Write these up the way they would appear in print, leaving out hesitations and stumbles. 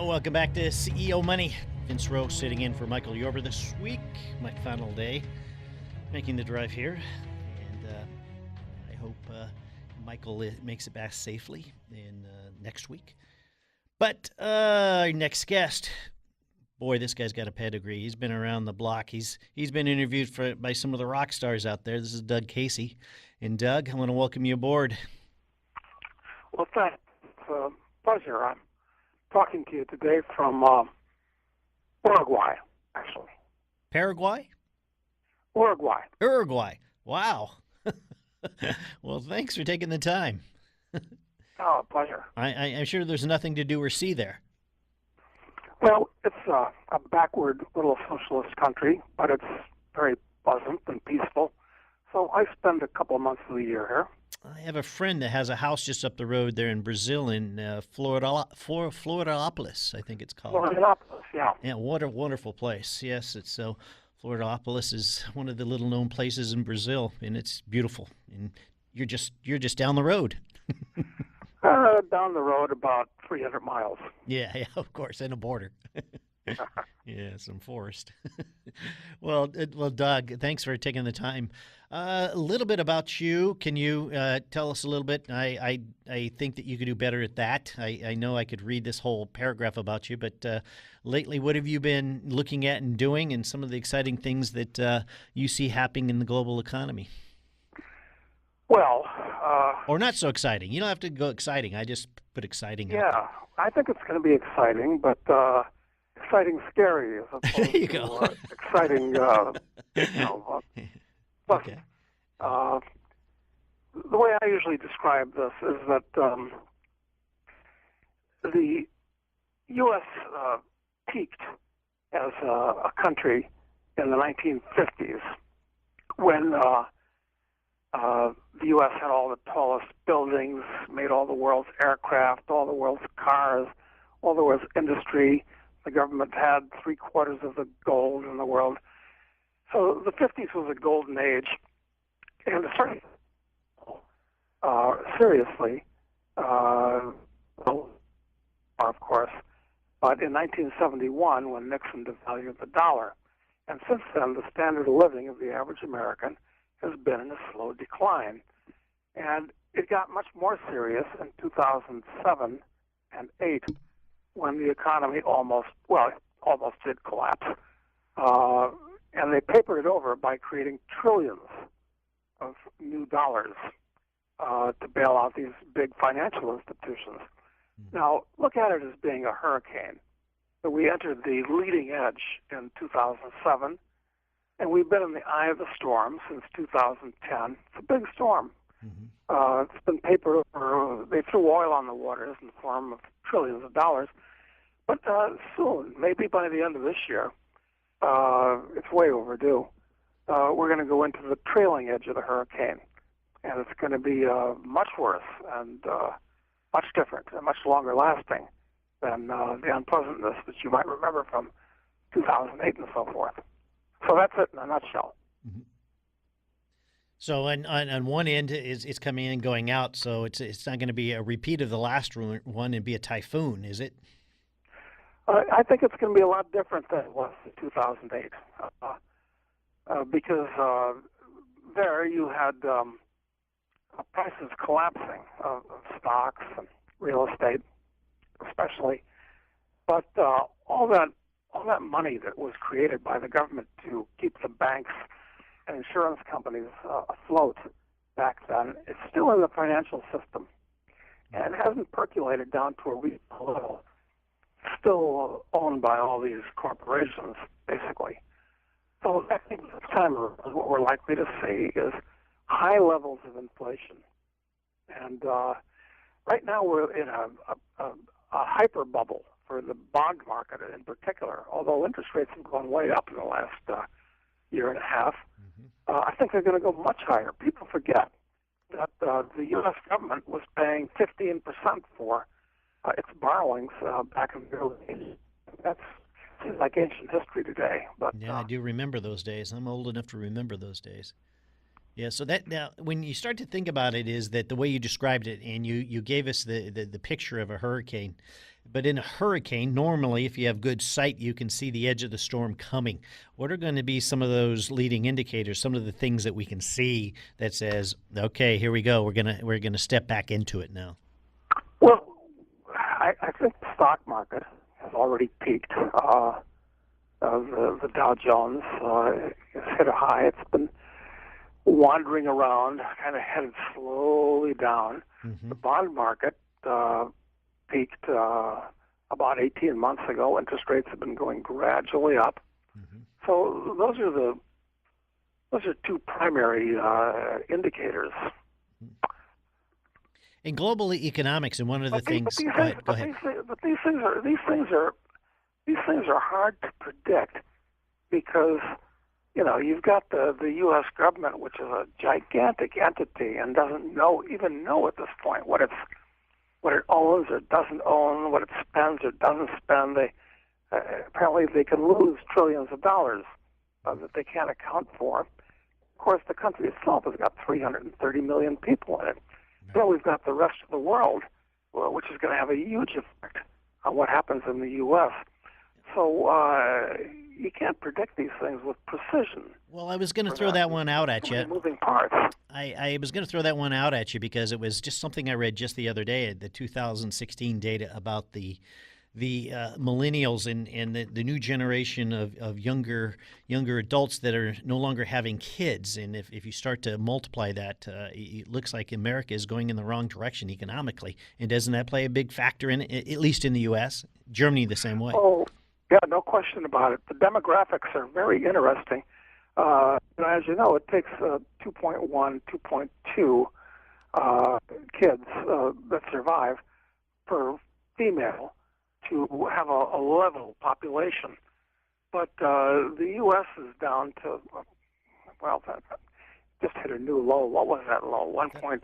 Welcome back to CEO Money. Vince Rowe sitting in for Michael Yorber this week, my final day making the drive here. And I hope Michael makes it back safely in next week. But our next guest, boy, this guy's got a pedigree. He's been around the block. He's been interviewed by some of the rock stars out there. This is Doug Casey. And Doug, I want to welcome you aboard. Well, thanks. It's a pleasure. I'm talking to you today from Uruguay, actually. Paraguay? Uruguay. Wow. Well, thanks for taking the time. Oh, pleasure. I'm sure there's nothing to do or see there. Well, it's a backward little socialist country, but it's very pleasant and peaceful. So I spend a couple of months of the year here. I have a friend that has a house just up the road there in Brazil, in Florianopolis, I think it's called. Florianopolis, yeah. Yeah, what a wonderful place. Yes, it's so. Florianopolis is one of the little-known places in Brazil, and it's beautiful. And you're just down the road. Down the road about 300 miles. Yeah, of course, and a border. Yeah, some forest. Well, Doug, thanks for taking the time. A little bit about you. Can you tell us a little bit? I think that you could do better at that. I know I could read this whole paragraph about you, but lately, what have you been looking at and doing, and some of the exciting things that you see happening in the global economy? Well, or not so exciting. You don't have to go exciting. I just put exciting. Yeah, I think it's going to be exciting, but exciting, scary as opposed there you go. to exciting. Okay. The way I usually describe this is that the U.S. Peaked as a country in the 1950s when the U.S. had all the tallest buildings, made all the world's aircraft, all the world's cars, all the world's industry. The government had 3/4 of the gold in the world. So the 50s was a golden age. And certainly, seriously, well, of course, but in 1971 when Nixon devalued the dollar. And since then, the standard of living of the average American has been in a slow decline. And it got much more serious in 2007 and 8 when the economy almost did collapse. And they papered it over by creating trillions of new dollars to bail out these big financial institutions. Now, look at it as being a hurricane. So we entered the leading edge in 2007, and we've been in the eye of the storm since 2010. It's a big storm. Mm-hmm. It's been papered over. They threw oil on the waters in the form of trillions of dollars. But soon, maybe by the end of this year, it's way overdue. We're going to go into the trailing edge of the hurricane, and it's going to be much worse and much different and much longer lasting than the unpleasantness that you might remember from 2008 and so forth. So that's it in a nutshell. Mm-hmm. So on one end, it's coming in and going out, so it's not going to be a repeat of the last one and be a typhoon, is it? I think it's going to be a lot different than it was in 2008 because there you had prices collapsing of stocks and real estate, especially. But all that money that was created by the government to keep the banks and insurance companies afloat back then is still in the financial system, and it hasn't percolated down to a reasonable level. Still owned by all these corporations, basically. So I think this time around what we're likely to see is high levels of inflation. And right now we're in a hyper bubble for the bond market in particular, although interest rates have gone way up in the last year and a half. Mm-hmm. I think they're going to go much higher. People forget that the U.S. government was paying 15% for its borrowings back in the early 80s. That seems like ancient history today. But yeah, I do remember those days. I'm old enough to remember those days. Yeah, so that now when you start to think about it is that the way you described it, and you gave us the picture of a hurricane, But in a hurricane, normally, if you have good sight, you can see the edge of the storm coming. What are going to be some of those leading indicators, some of the things that we can see that says, okay, here we go, we're gonna step back into it now? Well, I think the stock market has already peaked. The Dow Jones has hit a high. It's been wandering around, kind of headed slowly down. Mm-hmm. The bond market peaked about 18 months ago. Interest rates have been going gradually up. Mm-hmm. So those are two primary indicators. In global economics, and one of the things, go ahead. These things are hard to predict because you've got the U.S. government, which is a gigantic entity and doesn't even know at this point what it owns or doesn't own, what it spends or doesn't spend. Apparently they can lose trillions of dollars that they can't account for. Of course, the country itself has got 330 million people in it. Then we've got the rest of the world, which is going to have a huge effect on what happens in the U.S. So you can't predict these things with precision. Well, I was going to throw that one out at you. Moving parts. I was going to throw that one out at you because it was just something I read just the other day, the 2016 data about the millennials and the new generation of younger adults that are no longer having kids. And if you start to multiply that, it looks like America is going in the wrong direction economically. And doesn't that play a big factor in it, at least in the U.S.? Germany the same way. Oh, yeah, no question about it. The demographics are very interesting. As you know, it takes 2.1, 2.2 kids that survive per female to have a level population. But the U.S. is down to, just hit a new low. What was that low? 1.6,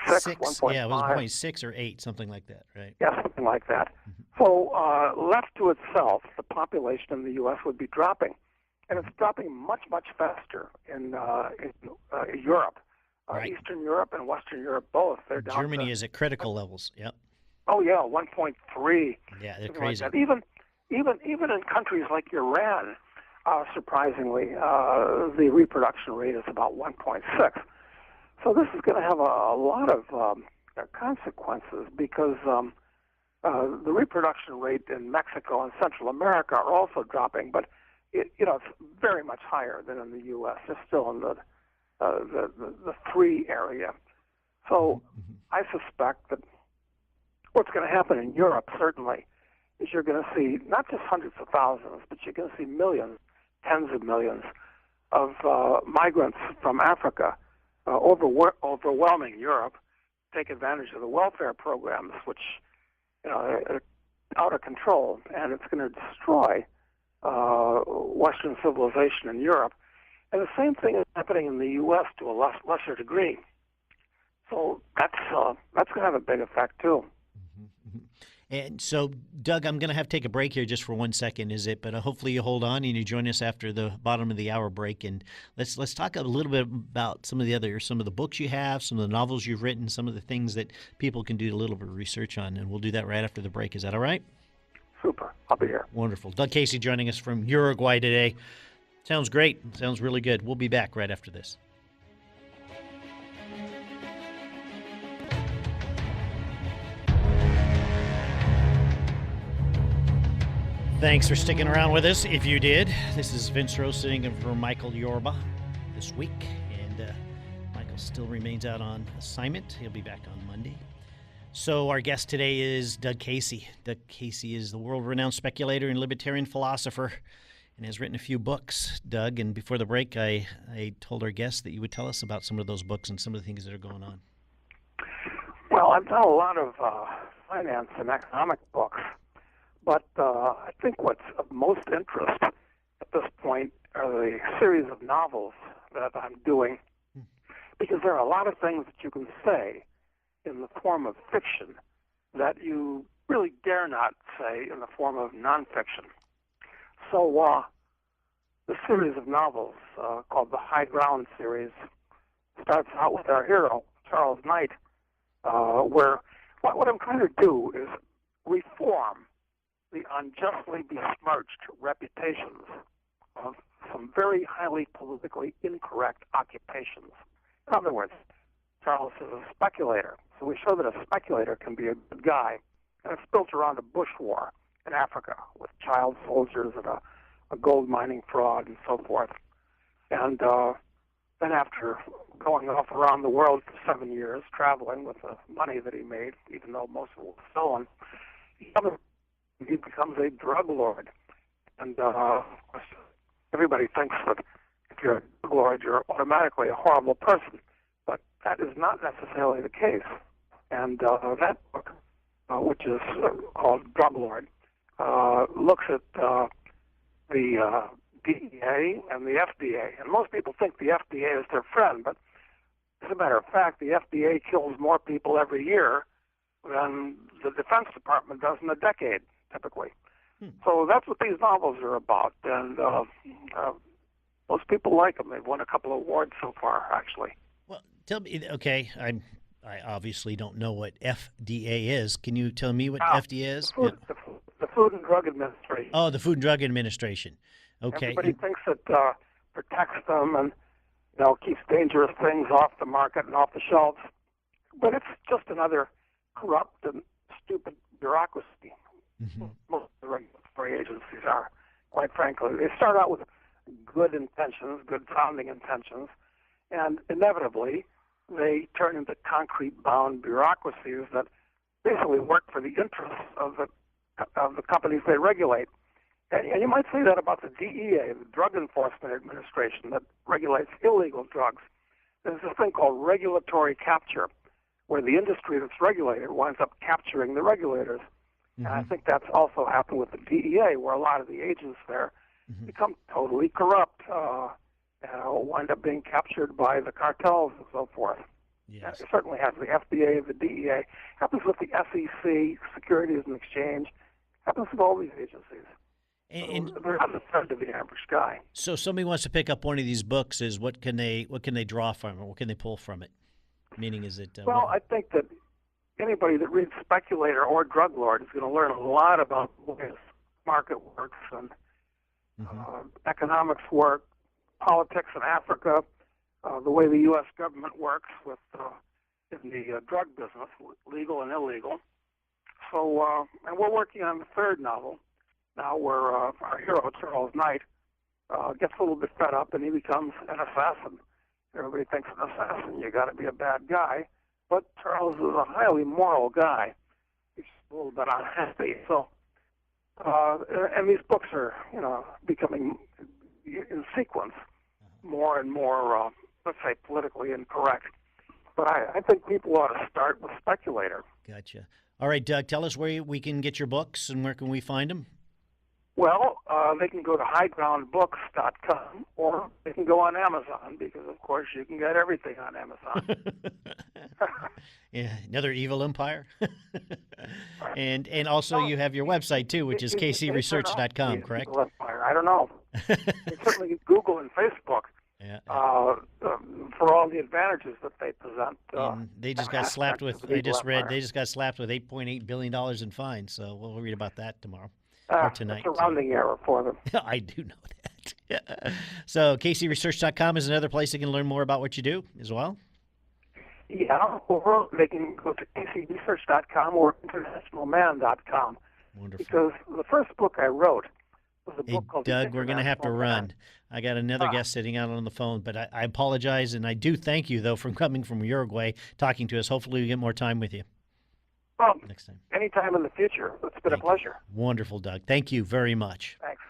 1.5? Yeah, it was 0.6 or 8, something like that, right? Yeah, something like that. Mm-hmm. So left to itself, the population in the U.S. would be dropping. And it's dropping much, much faster in Europe. Right. Eastern Europe and Western Europe both. They're down. Germany is at critical levels, yep. Oh, yeah, 1.3. Yeah, they're crazy. Like even in countries like Iran, surprisingly, the reproduction rate is about 1.6. So this is going to have a lot of consequences because the reproduction rate in Mexico and Central America are also dropping, but it's very much higher than in the U.S. It's still in the 3 area. So I suspect that what's going to happen in Europe, certainly, is you're going to see not just hundreds of thousands, but you're going to see millions, tens of millions of migrants from Africa overwhelming Europe, take advantage of the welfare programs, which are out of control, and it's going to destroy Western civilization in Europe. And the same thing is happening in the U.S. to a lesser degree. So that's going to have a big effect, too. And so, Doug, I'm going to have to take a break here just for 1 second, is it? But hopefully you hold on and you join us after the bottom of the hour break. And let's talk a little bit about some of the books you have, some of the novels you've written, some of the things that people can do a little bit of research on. And we'll do that right after the break. Is that all right? Super. I'll be here. Wonderful. Doug Casey joining us from Uruguay today. Sounds great. Sounds really good. We'll be back right after this. Thanks for sticking around with us. If you did, this is Vince Rose sitting in for Michael Yorba this week, and Michael still remains out on assignment. He'll be back on Monday. So our guest today is Doug Casey. Doug Casey is the world-renowned speculator and libertarian philosopher and has written a few books, Doug. And before the break, I told our guest that you would tell us about some of those books and some of the things that are going on. Well, I've done a lot of finance and economic books. But I think what's of most interest at this point are the series of novels that I'm doing, because there are a lot of things that you can say in the form of fiction that you really dare not say in the form of nonfiction. So the series of novels called the High Ground series starts out with our hero, Charles Knight, where what I'm trying to do is reform unjustly besmirched reputations of some very highly politically incorrect occupations. In other words, Charles is a speculator. So we show that a speculator can be a good guy. And it's built around a bush war in Africa with child soldiers and a gold mining fraud and so forth. And then after going off around the world for 7 years, traveling with the money that he made, even though most of it was stolen, he becomes a drug lord. And of course, everybody thinks that if you're a drug lord, you're automatically a horrible person. But that is not necessarily the case. And that book, which is called Drug Lord, looks at the DEA and the FDA. And most people think the FDA is their friend, but as a matter of fact, the FDA kills more people every year than the Defense Department does in a decade, typically. So that's what these novels are about, and most people like them. They've won a couple of awards so far, actually. Well, tell me, okay, I obviously don't know what FDA is. Can you tell me what FDA is? The Food and Drug Administration. Oh, the Food and Drug Administration. Okay. Everybody thinks it protects them and keeps dangerous things off the market and off the shelves, but it's just another corrupt and stupid bureaucracy. Mm-hmm. Most of the regulatory agencies are, quite frankly. They start out with good intentions, good founding intentions, and inevitably they turn into concrete-bound bureaucracies that basically work for the interests of the companies they regulate. And you might say that about the DEA, the Drug Enforcement Administration, that regulates illegal drugs. There's a thing called regulatory capture, where the industry that's regulated winds up capturing the regulators. Mm-hmm. And I think that's also happened with the DEA, where a lot of the agents there become totally corrupt, wind up being captured by the cartels and so forth. Yes. It certainly has the FDA, the DEA, happens with the SEC, Securities and Exchange, happens with all these agencies. And they're not the friend of the average guy. So somebody wants to pick up one of these books, is what can they draw from it? What can they pull from it? Meaning, is it? I think that anybody that reads Speculator or Drug Lord is going to learn a lot about the way the market works and economics work, politics in Africa, the way the U.S. government works with in the drug business, legal and illegal. So, and we're working on the third novel now, where our hero Charles Knight gets a little bit fed up and he becomes an assassin. Everybody thinks an assassin, you got to be a bad guy, but Charles is a highly moral guy. He's a little bit unhappy. So, and these books are, becoming in sequence more and more, let's say, politically incorrect. But I think people ought to start with Speculator. Gotcha. All right, Doug, tell us where we can get your books and where can we find them? Well, they can go to highgroundbooks.com, or they can go on Amazon, because, of course, you can get everything on Amazon. Yeah, another evil empire. And also you have your website, too, which is kcresearch.com, correct? I don't know. You certainly can Google and Facebook for all the advantages that they present. And they just got slapped with, they just got slapped with $8.8 billion in fines, so we'll read about that tomorrow. Or tonight. It's a rounding error for them. I do know that. So kcresearch.com is another place they can learn more about what you do as well? Yeah, or they can go to kcresearch.com or internationalman.com. Wonderful. Because the first book I wrote was a book called Doug, we're going to have to run. I got another guest sitting out on the phone, but I apologize, and I do thank you, though, for coming from Uruguay, talking to us. Hopefully we get more time with you. Well, next time. Anytime in the future. It's been a pleasure. Wonderful, Doug. Thank you very much. Thanks.